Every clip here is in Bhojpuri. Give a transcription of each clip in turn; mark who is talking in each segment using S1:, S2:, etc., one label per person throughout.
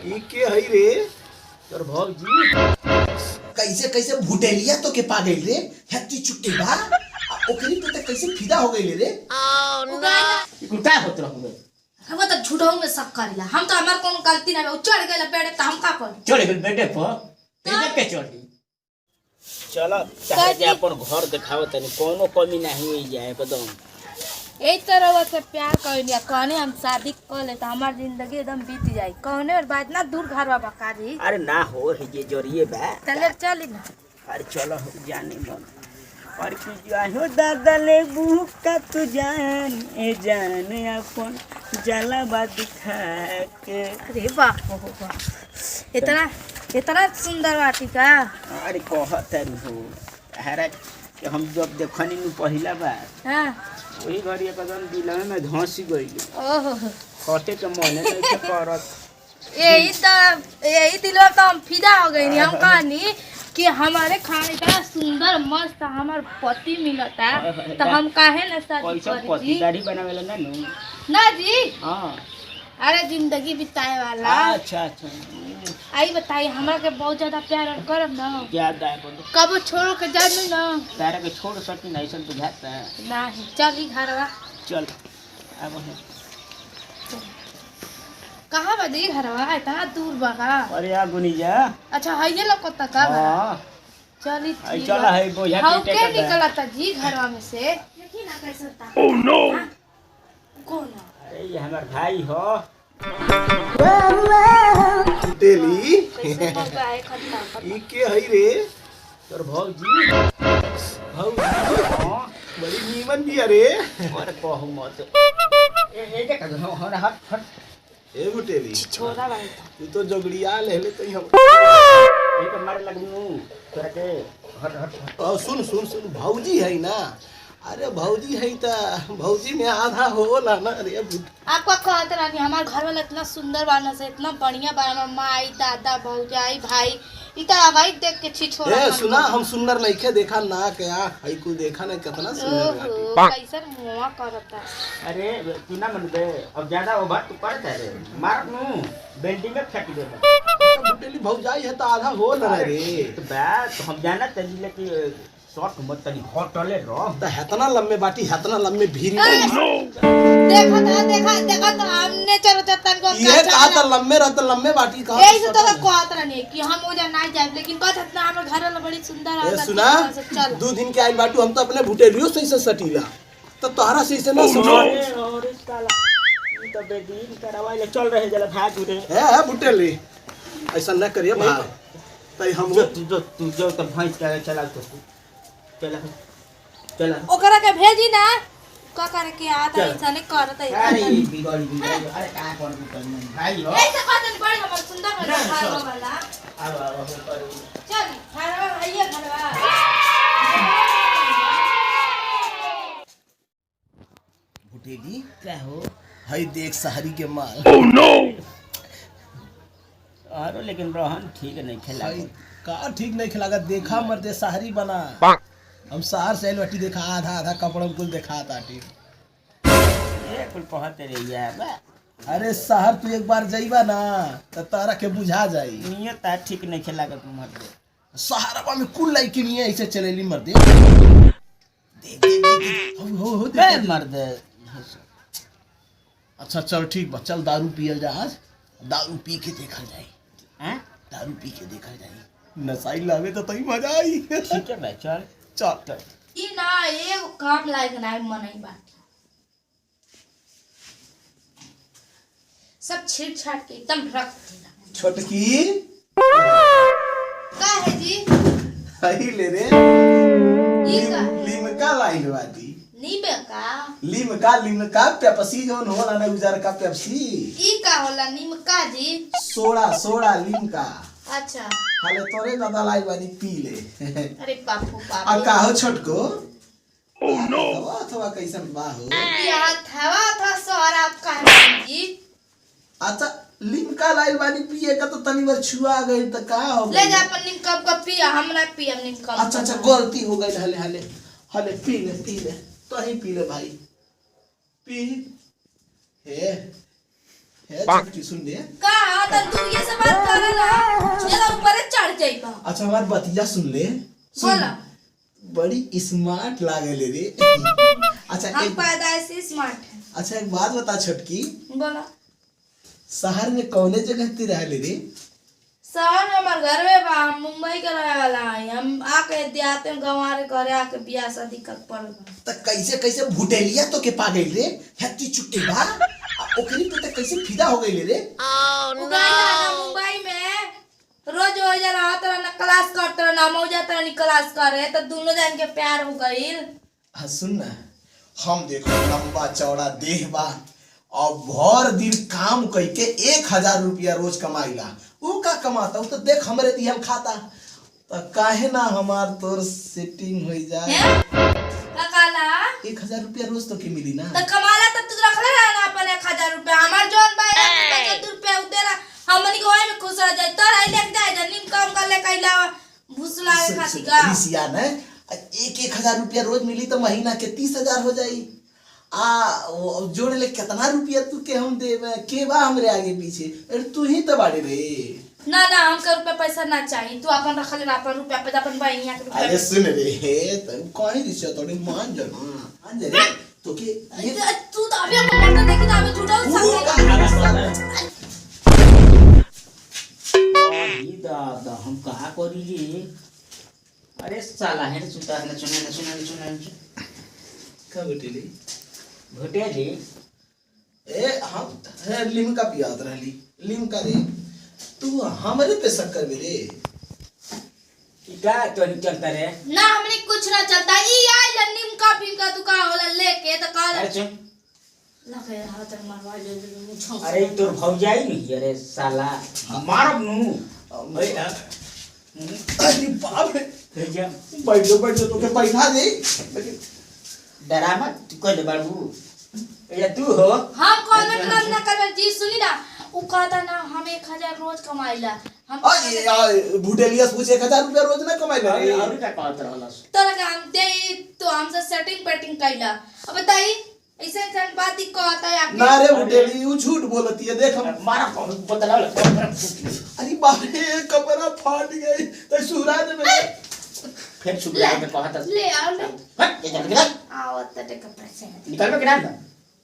S1: ई के हई रे तोर भौजी
S2: कैसे कैसे भुटेलिया तो के पा गई रे हत्ती चुट्टी बा ओकरी पे कैसे फिदा हो गई रे
S1: कुटा होत रहू
S3: हम तो झूठों में शक करिला हम तो हमार कोनो गलती ना चढ़ गेला पेड़ त हम का कर
S1: चढ़ गेल बेटे पर तेरे के चढ़ी चलो चाहे जे अपन घर दिखाव तनी कोनो कमी नहीं होई जाए एकदम
S3: एक तरह से प्यार कइलिया कहने हम शादी कर ले त हमार जिंदगी एकदम बीत जाई कहने और बात ना दूर घर बा बकारी
S1: अरे ना हो हे जे जरिए बा
S3: चले चली ना
S1: अरे चलो जाने मन और की जाहो दादा ले बुका तू जान ए जान अपन जला बा दिखा के
S3: अरे बाप हो बाप इतना सुंदर बाटी का
S1: अरे कहत हो हरा कि हम जब देखनी नु पहिला बार
S3: हां
S1: वही घड़ी एकदम दिल में धंसी गई
S3: ओहो
S1: खटे के मन नहीं करत
S3: यही दिलवा तो हम फिदा हो गई हम कहानी कि हमारे खाने इतना सुंदर मस्त हमार पति मिलता तो हम काहे न शादी
S1: कैसा
S3: करी
S1: पति दाढ़ी बनावेला ना नु
S3: ना जी
S1: हां
S3: अरे जिंदगी बिताए वाला
S1: अच्छा अच्छा
S3: आई बताई हमरा के बहुत ज्यादा प्यार करब ना
S1: ज्यादा है बोलो
S3: कब छोड़ के जाबी ना
S1: तारा के छोड़ सकती नहीं सन बुझाता है
S3: नहीं चली घरवा
S1: चल अब है
S3: कहाँ बदी घरवा इतना दूर बगा
S1: अरे आ गुनिया
S3: अच्छा है ये लोग कत्ता का
S1: हां
S3: चली
S1: आई चला है बोझा
S3: हाउ
S1: के
S3: के
S1: टेक
S3: निकला था जी घरवा में से देखी ना कैसे था
S1: ओह नो
S3: कौन
S1: अरे ये हमार भाई हो
S2: भुटेली
S3: कैसे मौका है खत्ता
S2: ई के हई रे
S1: तोर भौजी हां
S2: बड़ी नीमन भी अरे
S1: और कहू मत ए देख हो हट हट
S2: ए भुटेली
S3: छोरा भाई
S2: तू तो जोगड़िया लेले तो हम
S1: ये तो मारे लगनू तोरा के हट हट
S2: सुन सुन सुन भौजी है ना अरे भौजी है ता भौजी में आधा होला ना अरे
S3: आपका कहते रानी हमारे घर वाला इतना सुंदर बाना से इतना बढ़िया बाना माई दादा भौजाई भाई इतना भाई देख के छी छोरा
S2: ए सुना हम सुंदर लइके देखा ना क्या हई कुल देखा ना कितना सुंदर बाटी
S3: कैसन मुआ करता
S1: अरे तू ना मन दे अब ज्यादा ओवर तू करता रे मार नू बेल्डिंग में फेंक दे
S2: भुटेली भौजाई है ता आधा होला ना रे
S1: तो बात हम जाना तजिले कि शॉर्ट मत तनी होटले रह
S2: ता हेतना लम्बे बाटी हेतना लम्बे भीरी
S3: देखा तो हमने चलो चतन को
S2: ये कहा था लम्बे रहता लम्बे बाटी कहा
S3: यही से तो कहत रहनी कि हम ओजा ना जाए लेकिन कहत ना हमर घर वाला बड़ी सुंदर
S2: ए
S3: है
S2: सुना
S3: चल
S2: 2 दिन के आइल बाटू हम तो अपने भुटेलियो सही से सटीला तो तोहरा सही से ना समझो
S1: और इस साला ई तो बेदीन करवाइले चल रहे जला भाग रे
S2: है भुटेली ऐसा ना करिए भाई तई हम
S1: जो तो भैंस के चला तो चला चला
S3: ओकरा के भेजी ना का करे के आता इंसान करत है
S1: अरे बिगड़ी अरे का कर भाई हो
S3: ऐसे कहत बड़ी हमर सुंदर घर वाला
S1: अब
S3: चल घरवा आइए घरवा
S2: भुटेली
S1: क्या हो
S2: हई देख शहरी के माल
S1: ओह नो अरे लेकिन रोहन ठीक नहीं खेला
S2: हई का ठीक नहीं खिलागा देखा मर्दे शहरी बना हम शहर से आइल बाटी देखा आधा आधा कपड़ा कुल देखा ताटी
S1: ये कुल पहते रही है बा
S2: अरे शहर तू एक बार जाइबा ना तो तारा के बुझा जाई
S1: नियत आ ठीक नहीं खेला का तुम मत
S2: सहारा में कुल लड़की नहीं है ऐसे चलेली मर्दे देख देख हो देख
S1: मर्द
S2: अच्छा चल ठीक बा चल दारू पियल जा आज दारू पी के देखल जाई
S1: हैं
S2: दारू पी के देखल जाई नसाई लावे तो तई मजा आई
S1: ठीक है भाई चल
S2: चल
S3: ई ना एगो काम लायक ना मनई बा सब छीट छाट के एकदम रख देना
S2: छोटकी
S3: का है जी
S2: हई ले रे
S3: ई का
S2: लिमका लाइल बाटी
S3: नीबे का
S2: लिमका पेप्सी जोन होला ना उजर का पेप्सी
S3: ई का होला निमका जी
S2: सोडा लिमका
S3: अच्छा
S2: हाले तोरे दादा लाई बानी पी ले
S3: अरे बापू
S2: आ
S3: बापू
S2: काहो छोटको ओह नो अथवा कैसन बा हो
S3: यहाँ थवा था सोहरा का है जी
S2: अच्छा लिमका लाइल बानी पिए का तो तनी बार छुआ गई त का हो
S3: ले जा अपन निमका का पिया हमरा पिया निमका
S2: अच्छा गलती हो गई हले पी ले तो ही पी ले भाई पी हे छोटकी सुन ले
S3: का तन तू ये सब जाइबा।
S2: अच्छा हमार बतिया सुन ले।
S3: बोला
S2: बड़ी स्मार्ट लागल रे। अच्छा
S3: हम
S2: एक
S3: पैदाइश से स्मार्ट है।
S2: अच्छा एक बात बता छोटकी,
S3: बोला
S2: शहर में कौने जगह ते रहले रे?
S3: शहर में हमार घर में बा, हम मुंबई के रहे वाला है। हम आके देहात में गंवारे करे आके बियाह शादी कर पड़ गए।
S2: त कैसे कैसे भुटेलिया तो के पा गइल रे? हत्ती चुट्टी बा ओकरी पे त कैसे फिदा हो गइल रे?
S3: उ गइल ना मुंबई में, रोज हो जा रहा था ना, क्लास करते रहा ना, मौजा तरह नहीं क्लास करे, तो दोनों जन के प्यार हो गइल।
S2: हाँ सुन ना, हम देखो लंबा चौड़ा देह बा और भर दिन काम करके 1000 रुपया रोज कमाइला। ऊ का कमाता? ऊ तो देख हमरे दिहल खाता। तो काहे ना हमार तोर सेटिंग हो जाए?
S3: हैं? का काला?
S2: 1000 रुपया रोज तो के मिली ना।
S3: तो कमाला तब तू रख ले ना अपन 1000 रुपया। हमार जोन भाई 2 रुपया उतेरा, हमनी को में खुश रह जाए। तर आई लेके जाए जनीम काम कर ले कैला भूसला खाती का।
S2: रिसिया ना 1000 रुपया रोज मिली तो महीना के 30,000 हो जाई। जोड़ ले कितना रुपया तू के हम देवे के बा हमरे आगे पीछे? अरे तू ही तो बाड़े रे।
S3: ना ना हमके रुपया पैसा ना चाहिए, तू अपन रख ले अपन रुपया पे अपन बहनिया के रुपया।
S2: अरे सुन रे तू कहीं रिसिया तोड़े मान जा मान जा रे तो के ये
S3: तू तो अभी हमको पता देखी तो अभी झूठा उछल
S1: दादा हम कहा करी रे? अरे साला है सुता है सुना
S2: का बेटी
S1: घटे रे।
S2: ए हम लिमका पियात रहली लिमका रे। तू हमरे पे शक कर रे?
S1: क्या तो नहीं चलता रे?
S3: ना हमने कुछ ना चलता। ई आई जन्नीम का फिंका दुकान होला लेके तो का
S1: अरे सुन,
S3: लगे हाथ मारवा ले मुछो।
S1: अरे तोर भौजाई नहीं? अरे साला मारब नु।
S2: अरे बाप रे
S1: फिर जा
S2: बैठ जा तो के बैठा दे।
S1: डरा मत, तू कह दे बाबू ये तू हो।
S3: हम कमेंट कर ना करबे जी। सुनी ना उ कहता ना हम 1000 रोज कमाइला। हम
S2: भुटेलिया पूछे 1000 रुपया रोज ना कमाई रे।
S1: और क्या कहत रहलस?
S3: तोरा के हम दे तो हमसे सेटिंग पेटिंग कैला। अब बताई ऐसे इंसान बात ही कहता है आपके।
S2: ना रे भुटेली ऊ झूठ बोलती है। देख हम
S1: मारा बतला।
S2: अरे बाप रे कपड़ा फाट गई तो सूरज में
S1: फिर सुबह में कहत
S3: ले आओ ले
S1: हट ये जल्दी निकल
S3: आओ तटे कपड़ा से
S1: निकल में किनार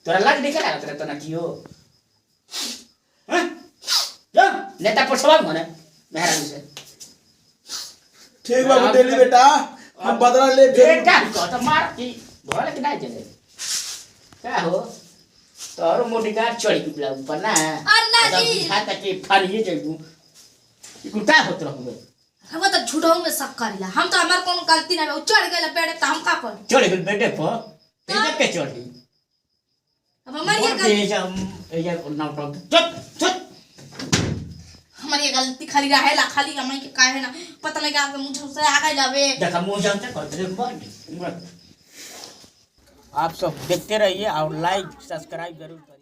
S1: तोरा लाग निकल आ तेरे तो ना कियो हैं जा नेता पोछवा मने मेहरान से।
S2: ठीक बा भुटेली बेटा हम बदला ले
S1: बेटा तो मार की भोले के नहीं चले क्या हो तोरो मोटिकार चढ़ी गुला ऊपर ना।
S3: अन्ना जी
S1: खाता के फाड़िए जाबू कुटा होत रहबे।
S3: हम तो झूठों में शक करिला। हम तो हमार कोनो गलती ना है। चढ़ गेल पेड़ त हम का कर?
S1: चढ़ गेल बेटे पर तेरे के चढ़ी।
S3: अब हमारी ये
S1: गलती चुप
S3: हमारी ये गलती खाली रहेला। खाली हमारी के काहे ना पता नहीं का मुझे से आ गई लबे।
S1: देखा मुंह जानते करते। आप सब देखते रहिए और लाइक सब्सक्राइब जरूर करें।